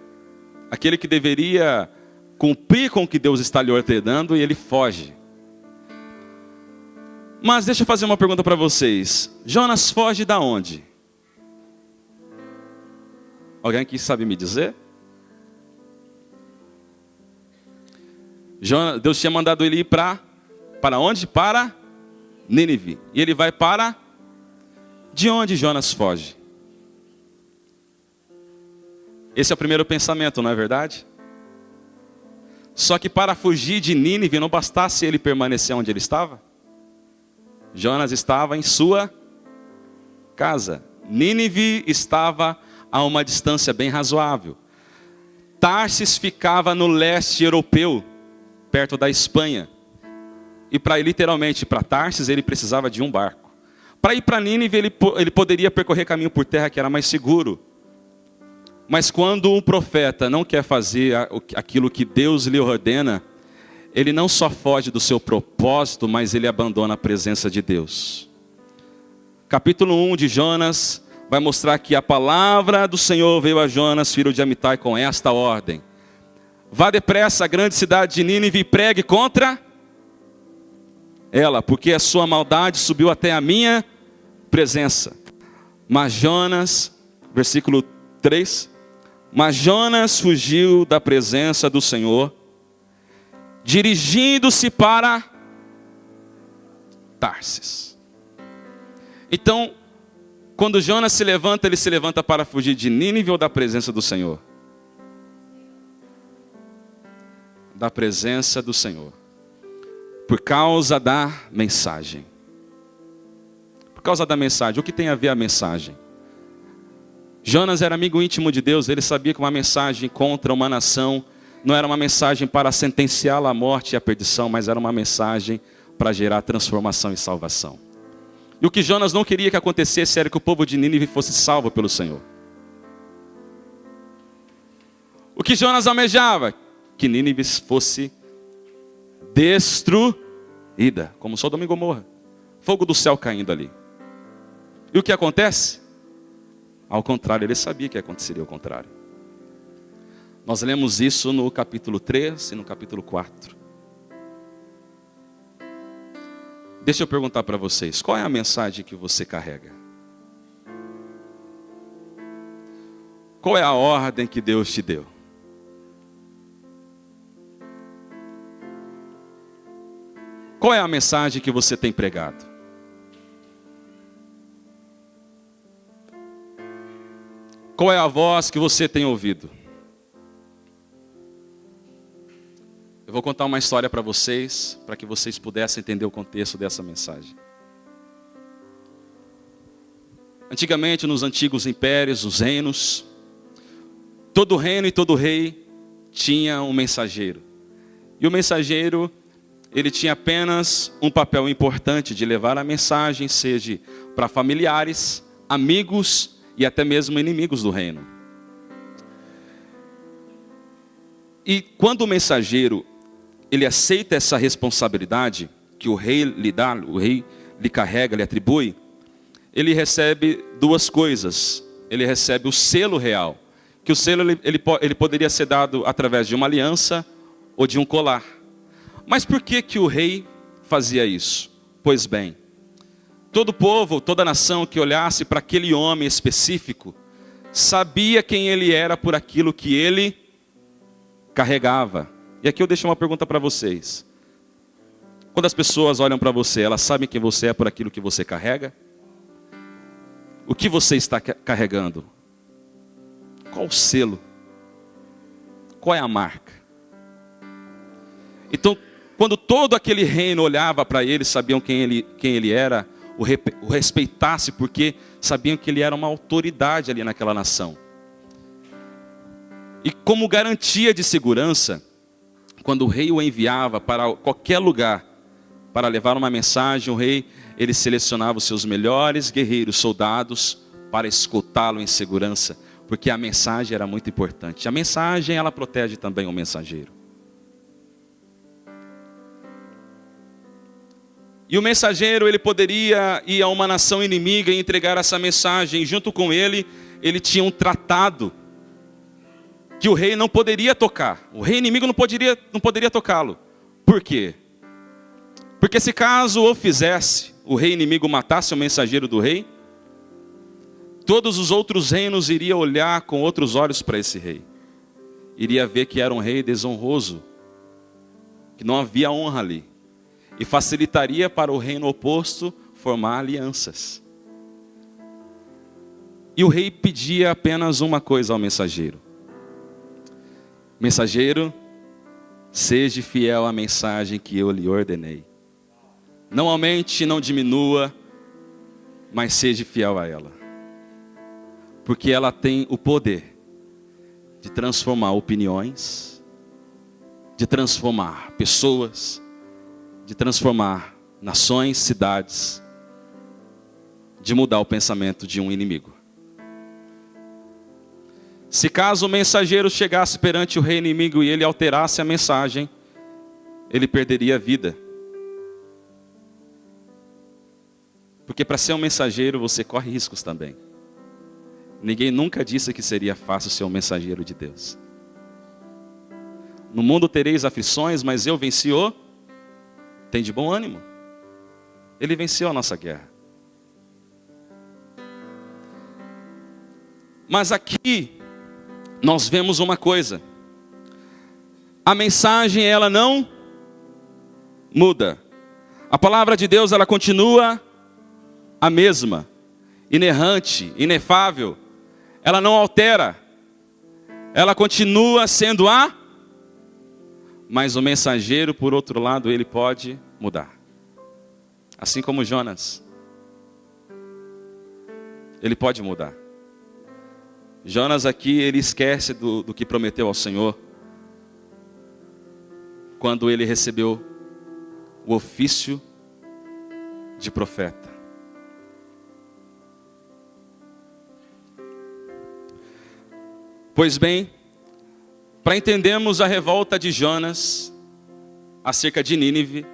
aquele que deveria cumprir com o que Deus está lhe ordenando e ele foge. Mas deixa eu fazer uma pergunta para vocês. Jonas foge da onde? Alguém aqui sabe me dizer? Deus tinha mandado ele ir para onde? Para Nínive. E ele vai para... De onde Jonas foge? Esse é o primeiro pensamento, não é verdade? Só que para fugir de Nínive não bastasse ele permanecer onde ele estava. Jonas estava em sua casa. Nínive estava a uma distância bem razoável. Tarsis ficava no leste europeu, perto da Espanha. E para ir literalmente para Tarsis, ele precisava de um barco. Para ir para Nínive, ele poderia percorrer caminho por terra, que era mais seguro. Mas quando um profeta não quer fazer aquilo que Deus lhe ordena, ele não só foge do seu propósito, mas ele abandona a presença de Deus. Capítulo 1 de Jonas vai mostrar que a palavra do Senhor veio a Jonas, filho de Amitai, com esta ordem: vá depressa à grande cidade de Nínive e pregue contra ela, porque a sua maldade subiu até a minha presença. Mas Jonas, versículo 3, mas Jonas fugiu da presença do Senhor, dirigindo-se para Tarsis. Então, quando Jonas se levanta, ele se levanta para fugir de Nínive ou da presença do Senhor? Da presença do Senhor. Por causa da mensagem. Por causa da mensagem. O que tem a ver a mensagem? Jonas era amigo íntimo de Deus. Ele sabia que uma mensagem contra uma nação não era uma mensagem para sentenciá-la à morte e à perdição, mas era uma mensagem para gerar transformação e salvação. E o que Jonas não queria que acontecesse era que o povo de Nínive fosse salvo pelo Senhor. O que Jonas almejava? Que Nínive fosse destruída, como Sodoma e Gomorra. Fogo do céu caindo ali. E o que acontece? Ao contrário, ele sabia que aconteceria o contrário. Nós lemos isso no capítulo 3 e no capítulo 4. Deixa eu perguntar para vocês, qual é a mensagem que você carrega? Qual é a ordem que Deus te deu? Qual é a mensagem que você tem pregado? Qual é a voz que você tem ouvido? Eu vou contar uma história para vocês, para que vocês pudessem entender o contexto dessa mensagem. Antigamente, nos antigos impérios, os reinos, todo reino e todo rei tinha um mensageiro. E o mensageiro, ele tinha apenas um papel importante de levar a mensagem, seja para familiares, amigos e até mesmo inimigos do reino. E quando o mensageiro, ele aceita essa responsabilidade que o rei lhe dá, o rei lhe carrega, lhe atribui, ele recebe duas coisas. Ele recebe o selo real, que o selo ele poderia ser dado através de uma aliança ou de um colar. Mas por que o rei fazia isso? Pois bem, todo povo, toda nação que olhasse para aquele homem específico, sabia quem ele era por aquilo que ele carregava. E aqui eu deixo uma pergunta para vocês. Quando as pessoas olham para você, elas sabem quem você é por aquilo que você carrega? O que você está carregando? Qual o selo? Qual é a marca? Então, quando todo aquele reino olhava para ele, sabiam quem ele era, o respeitasse, porque sabiam que ele era uma autoridade ali naquela nação. E como garantia de segurança, quando o rei o enviava para qualquer lugar para levar uma mensagem, o rei, ele selecionava os seus melhores guerreiros, soldados, para escutá-lo em segurança, porque a mensagem era muito importante. A mensagem, ela protege também o mensageiro. E o mensageiro, ele poderia ir a uma nação inimiga e entregar essa mensagem. Junto com ele, ele tinha um tratado que o rei não poderia tocar. O rei inimigo não poderia tocá-lo. Por quê? Porque se caso o fizesse, o rei inimigo matasse o mensageiro do rei, todos os outros reinos iriam olhar com outros olhos para esse rei. Iria ver que era um rei desonroso, que não havia honra ali. E facilitaria para o reino oposto formar alianças. E o rei pedia apenas uma coisa ao mensageiro. Mensageiro, seja fiel à mensagem que eu lhe ordenei. Não aumente, não diminua, mas seja fiel a ela. Porque ela tem o poder de transformar opiniões, de transformar pessoas, de transformar nações, cidades, de mudar o pensamento de um inimigo. Se caso o mensageiro chegasse perante o rei inimigo e ele alterasse a mensagem, ele perderia a vida. Porque para ser um mensageiro você corre riscos também. Ninguém nunca disse que seria fácil ser um mensageiro de Deus. No mundo tereis aflições, mas eu venci o... Tem de bom ânimo. Ele venceu a nossa guerra. Mas aqui nós vemos uma coisa. A mensagem, ela não muda. A palavra de Deus, ela continua a mesma, inerrante, inefável. Ela não altera. Ela continua sendo a... Mas o mensageiro, por outro lado, ele pode mudar. Assim como Jonas. Ele pode mudar. Jonas aqui, ele esquece do que prometeu ao Senhor. Quando ele recebeu o ofício de profeta. Pois bem, para entendermos a revolta de Jonas acerca de Nínive,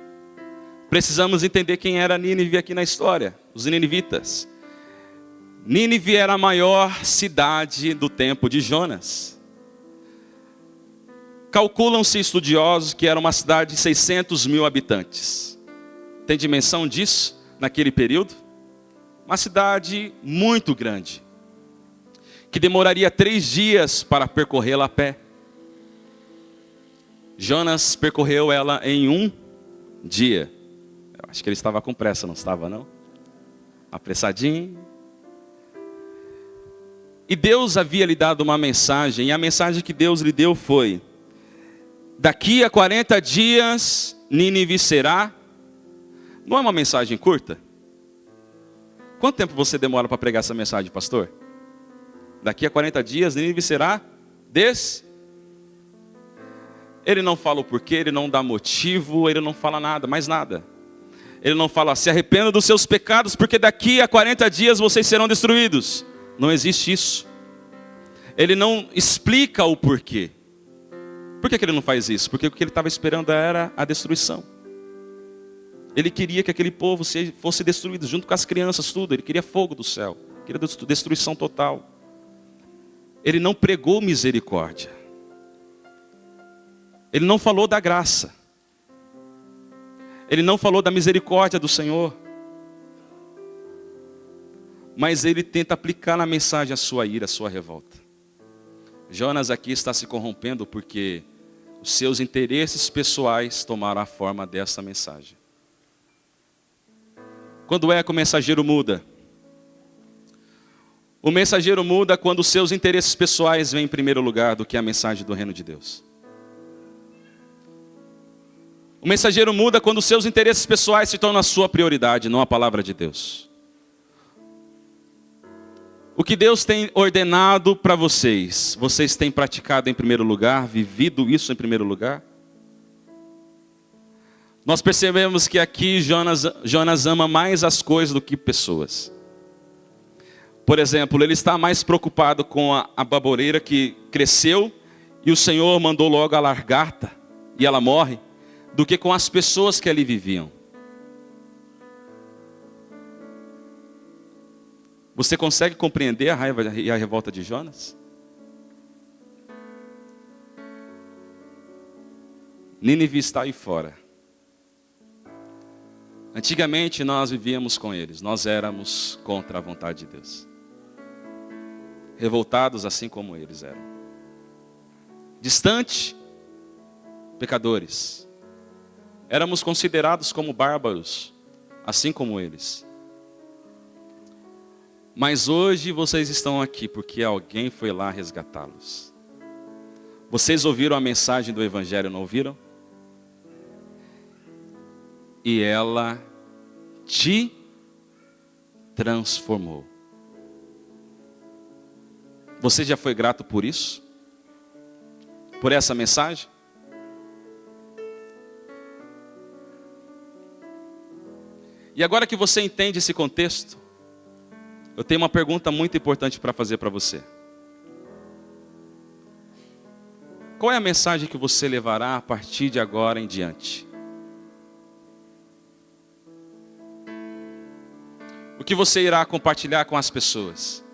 precisamos entender quem era Nínive aqui na história, os ninivitas. Nínive era a maior cidade do tempo de Jonas. Calculam-se estudiosos que era uma cidade de 600 mil habitantes. Tem dimensão disso naquele período? Uma cidade muito grande, que demoraria 3 dias para percorrê-la a pé. Jonas percorreu ela em 1 dia. Eu acho que ele estava com pressa, não estava não? Apressadinho. E Deus havia lhe dado uma mensagem, e a mensagem que Deus lhe deu foi: daqui a 40 dias Nínive será. Não é uma mensagem curta? Quanto tempo você demora para pregar essa mensagem, pastor? Daqui a 40 dias Nínive será Ele não fala o porquê, ele não dá motivo, ele não fala nada, mais nada. Ele não fala: se arrependa dos seus pecados, porque daqui a 40 dias vocês serão destruídos. Não existe isso. Ele não explica o porquê. Por que ele não faz isso? Porque o que ele estava esperando era a destruição. Ele queria que aquele povo fosse destruído, junto com as crianças, tudo. Ele queria fogo do céu, queria destruição total. Ele não pregou misericórdia. Ele não falou da graça. Ele não falou da misericórdia do Senhor. Mas ele tenta aplicar na mensagem a sua ira, a sua revolta. Jonas aqui está se corrompendo porque os seus interesses pessoais tomaram a forma dessa mensagem. Quando é que o mensageiro muda? O mensageiro muda quando os seus interesses pessoais vêm em primeiro lugar do que a mensagem do reino de Deus. O mensageiro muda quando os seus interesses pessoais se tornam a sua prioridade, não a palavra de Deus. O que Deus tem ordenado para vocês, vocês têm praticado em primeiro lugar, vivido isso em primeiro lugar? Nós percebemos que aqui Jonas ama mais as coisas do que pessoas. Por exemplo, ele está mais preocupado com a baboreira que cresceu e o Senhor mandou logo a lagarta e ela morre, do que com as pessoas que ali viviam. Você consegue compreender a raiva e a revolta de Jonas? Nínive está aí fora. Antigamente nós vivíamos com eles, nós éramos contra a vontade de Deus. Revoltados assim como eles eram. Distante, pecadores. Éramos considerados como bárbaros, assim como eles. Mas hoje vocês estão aqui porque alguém foi lá resgatá-los. Vocês ouviram a mensagem do Evangelho, não ouviram? E ela te transformou. Você já foi grato por isso? Por essa mensagem? E agora que você entende esse contexto, eu tenho uma pergunta muito importante para fazer para você. Qual é a mensagem que você levará a partir de agora em diante? O que você irá compartilhar com as pessoas?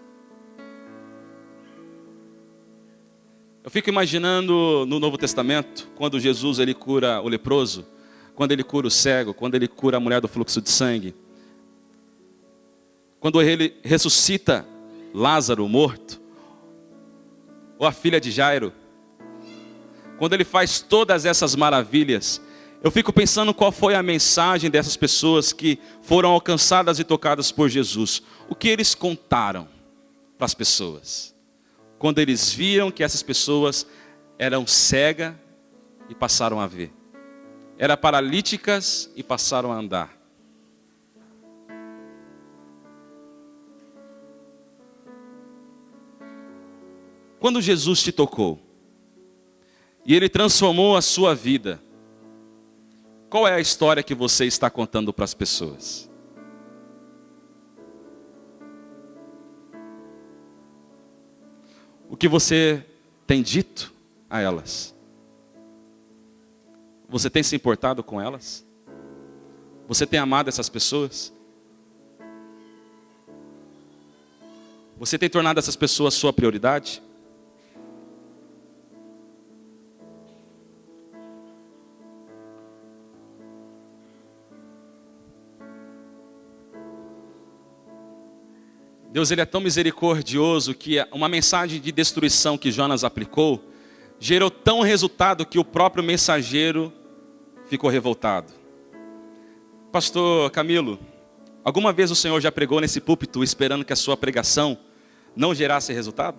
Eu fico imaginando no Novo Testamento, quando Jesus ele cura o leproso, quando ele cura o cego, quando ele cura a mulher do fluxo de sangue, quando ele ressuscita Lázaro morto, ou a filha de Jairo, quando ele faz todas essas maravilhas, eu fico pensando qual foi a mensagem dessas pessoas que foram alcançadas e tocadas por Jesus. O que eles contaram para as pessoas? Quando eles viram que essas pessoas eram cegas e passaram a ver. Eram paralíticas e passaram a andar. Quando Jesus te tocou e Ele transformou a sua vida, qual é a história que você está contando para as pessoas? O que você tem dito a elas? Você tem se importado com elas? Você tem amado essas pessoas? Você tem tornado essas pessoas sua prioridade? Deus ele é tão misericordioso que uma mensagem de destruição que Jonas aplicou gerou tão resultado que o próprio mensageiro ficou revoltado. Pastor Camilo, alguma vez o Senhor já pregou nesse púlpito esperando que a sua pregação não gerasse resultado?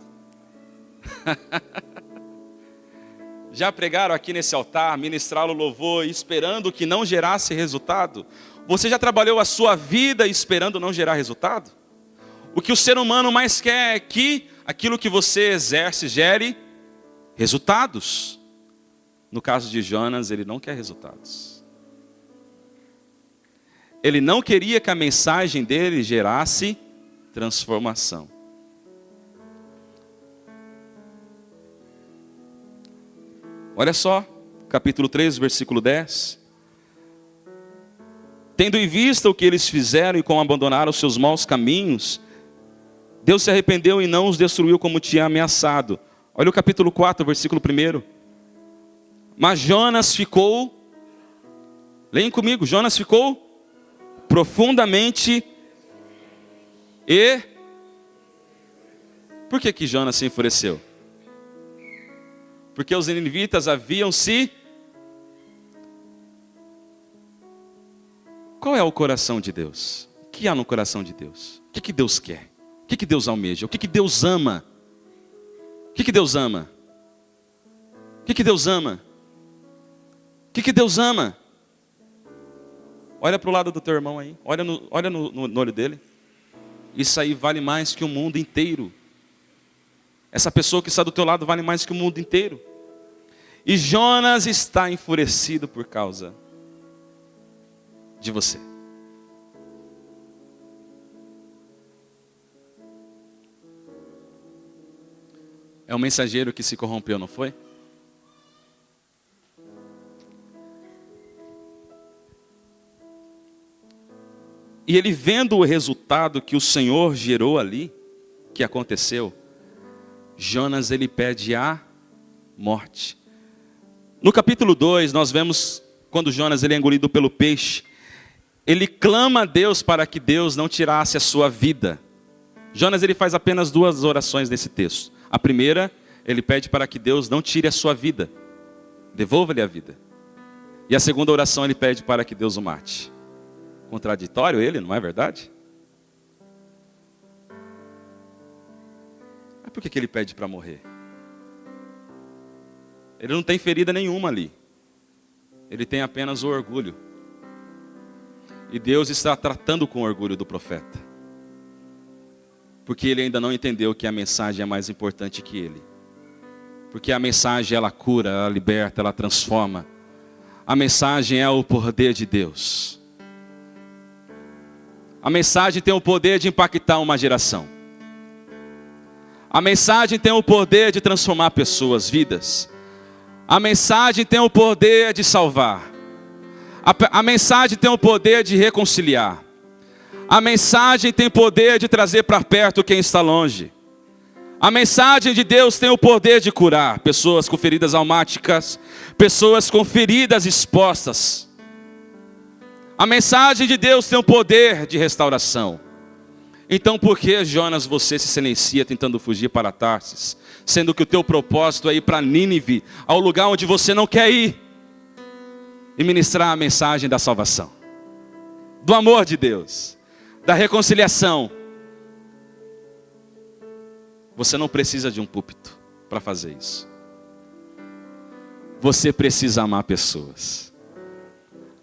Já pregaram aqui nesse altar, ministraram louvor, esperando que não gerasse resultado? Você já trabalhou a sua vida esperando não gerar resultado? O que o ser humano mais quer é que aquilo que você exerce gere resultados. No caso de Jonas, ele não quer resultados. Ele não queria que a mensagem dele gerasse transformação. Olha só, capítulo 3, versículo 10. Tendo em vista o que eles fizeram e como abandonaram os seus maus caminhos, Deus se arrependeu e não os destruiu como tinha ameaçado. Olha o capítulo 4, versículo 1. Mas Jonas ficou, leem comigo, Jonas ficou profundamente e... Por que Jonas se enfureceu? Porque os ninivitas haviam se... Qual é o coração de Deus? O que há no coração de Deus? O que Deus quer? O que Deus almeja? O que Deus ama? O que Deus ama? O que Deus ama? O que Deus ama? Olha para o lado do teu irmão aí. Olha no olho dele. Isso aí vale mais que o mundo inteiro. Essa pessoa que está do teu lado vale mais que o mundo inteiro. E Jonas está enfurecido por causa de você. É um mensageiro que se corrompeu, não foi? E ele vendo o resultado que o Senhor gerou ali, que aconteceu, Jonas ele pede a morte. No capítulo 2 nós vemos quando Jonas ele é engolido pelo peixe, ele clama a Deus para que Deus não tirasse a sua vida. Jonas ele faz apenas 2 orações nesse texto. A primeira, ele pede para que Deus não tire a sua vida, devolva-lhe a vida. E a segunda oração ele pede para que Deus o mate. Contraditório ele, não é verdade? Mas por que ele pede para morrer? Ele não tem ferida nenhuma ali. Ele tem apenas o orgulho. E Deus está tratando com o orgulho do profeta. Porque ele ainda não entendeu que a mensagem é mais importante que ele. Porque a mensagem ela cura, ela liberta, ela transforma. A mensagem é o poder de Deus. A mensagem tem o poder de impactar uma geração. A mensagem tem o poder de transformar pessoas, vidas. A mensagem tem o poder de salvar. A mensagem tem o poder de reconciliar. A mensagem tem o poder de trazer para perto quem está longe. A mensagem de Deus tem o poder de curar pessoas com feridas almáticas, pessoas com feridas expostas. A mensagem de Deus tem o poder de restauração. Então por que, Jonas, você se silencia tentando fugir para Tarsis, sendo que o teu propósito é ir para Nínive, ao lugar onde você não quer ir, e ministrar a mensagem da salvação, do amor de Deus, da reconciliação? Você não precisa de um púlpito para fazer isso. Você precisa amar pessoas,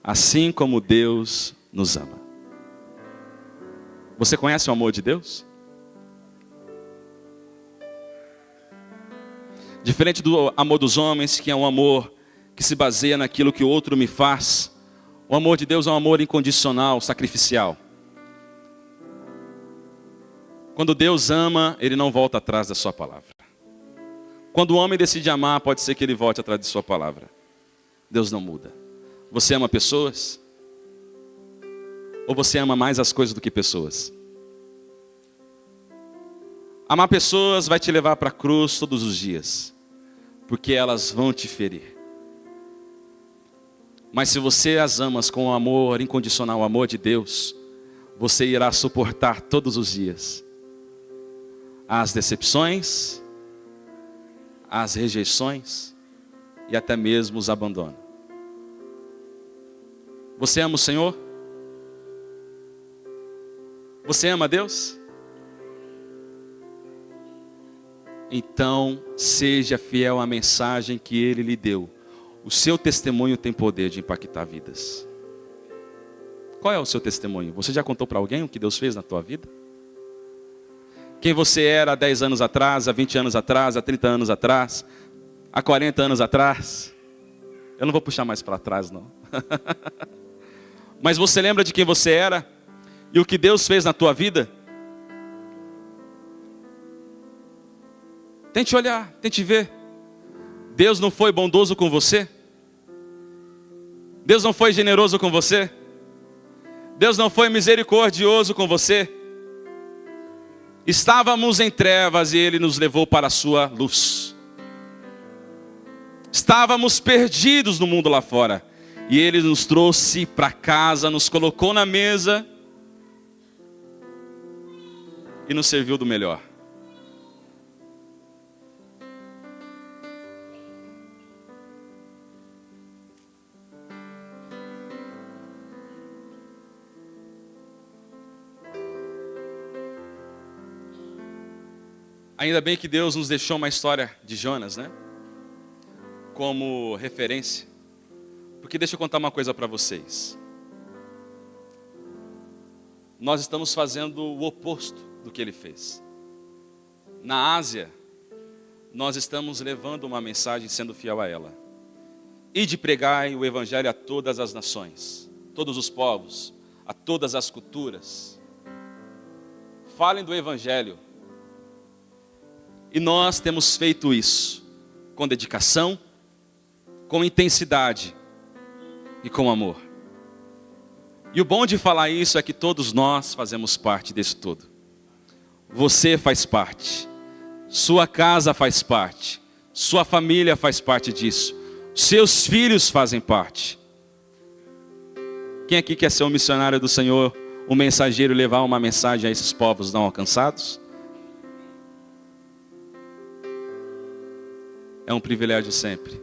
assim como Deus nos ama. Você conhece o amor de Deus? Diferente do amor dos homens, que é um amor que se baseia naquilo que o outro me faz, o amor de Deus é um amor incondicional, sacrificial. Quando Deus ama, Ele não volta atrás da sua palavra. Quando o homem decide amar, pode ser que ele volte atrás de sua palavra. Deus não muda. Você ama pessoas? Ou você ama mais as coisas do que pessoas? Amar pessoas vai te levar para a cruz todos os dias, porque elas vão te ferir. Mas se você as amas com o amor incondicional, o amor de Deus, você irá suportar todos os dias as decepções, as rejeições e até mesmo os abandonos. Você ama o Senhor? Você ama Deus? então seja fiel à mensagem que Ele lhe deu. O seu testemunho tem poder de impactar vidas. Qual é o seu testemunho? Você já contou para alguém o que Deus fez na tua vida? Quem você era há 10 anos atrás, há 20 anos atrás, há 30 anos atrás, há 40 anos atrás? Eu não vou puxar mais para trás, não. Mas você lembra de quem você era? E o que Deus fez na tua vida? Tente olhar, tente ver. Deus não foi bondoso com você? Deus não foi generoso com você? Deus não foi misericordioso com você? Estávamos em trevas e Ele nos levou para a sua luz. Estávamos perdidos no mundo lá fora e Ele nos trouxe para casa, nos colocou na mesa e nos serviu do melhor. Ainda bem que Deus nos deixou uma história de Jonas, né? Como referência. Porque deixa eu contar uma coisa para vocês. Nós estamos fazendo o oposto do que ele fez. Na Ásia, nós estamos levando uma mensagem sendo fiel a ela. Ide pregai o evangelho a todas as nações, todos os povos, a todas as culturas. Falem do evangelho. E nós temos feito isso com dedicação, com intensidade e com amor. E o bom de falar isso é que todos nós fazemos parte disso tudo. Você faz parte, sua casa faz parte, sua família faz parte disso, seus filhos fazem parte. Quem aqui quer ser um missionário do Senhor, um mensageiro e levar uma mensagem a esses povos não alcançados? É um privilégio sempre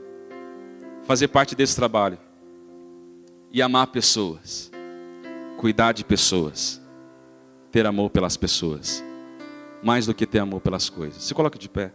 fazer parte desse trabalho e amar pessoas, cuidar de pessoas, ter amor pelas pessoas, mais do que ter amor pelas coisas. Se coloque de pé.